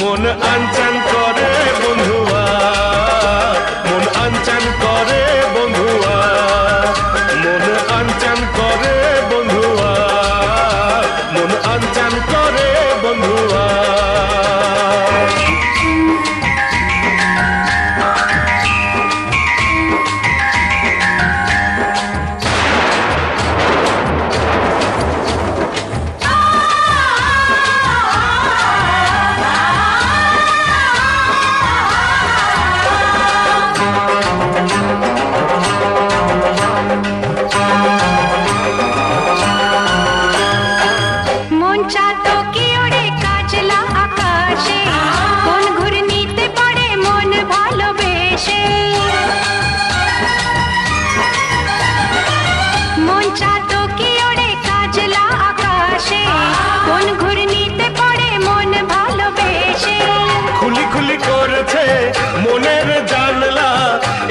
মন আনচান করে বন্ধুয়া, মন আনচান করে বন্ধুয়া, মন আনচান করে বন্ধুয়া, মন আনচান করে বন্ধুয়া। মনের জানলা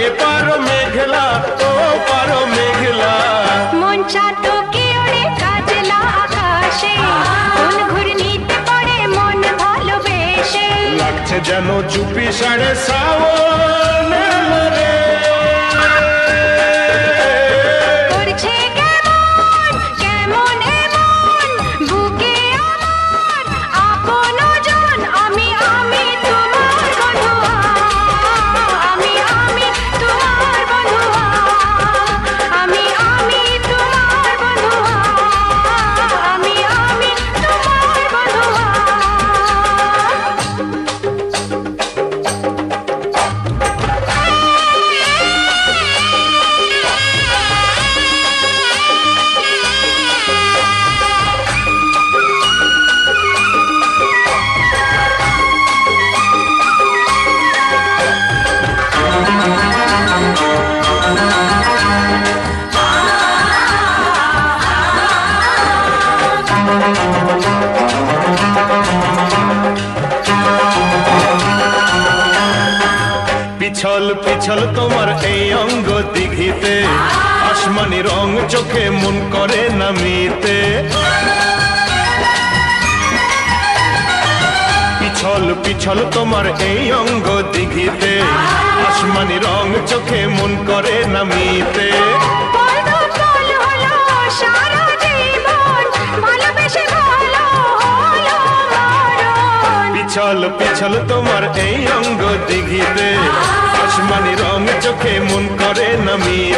এপার মেঘলা ও পার মেঘলা, মন চাতো কি ওড়ে কাজলা আকাশে, কোন ঘূর্ণিতে পড়ে মন ভালোবেসে। লাগছে যেন চুপি সাড়ে শ্রাবণ রে, করছে কেমন কেমন এমন বুকে আমার আপন জন। আমি আমি তোমার বন্ধুয়া, আমি আমি তোমার বন্ধুয়া, আমি আমি তোমার বন্ধুয়া, আমি আমি তোমার বন্ধুয়া। পিছল পিছল তোমার এই অঙ্গ দিঘিতে, আসমানি রং চোখে মন করে নামিতে। পিছল পিছল তোমার এই অঙ্গ দিঘিতে, আসমানি রং চোখে মন করে নামিতে। পিছল পিছল তোমার এই অঙ্গ দিঘিতে, আসমানি রং চোখে মন করে নামিতে।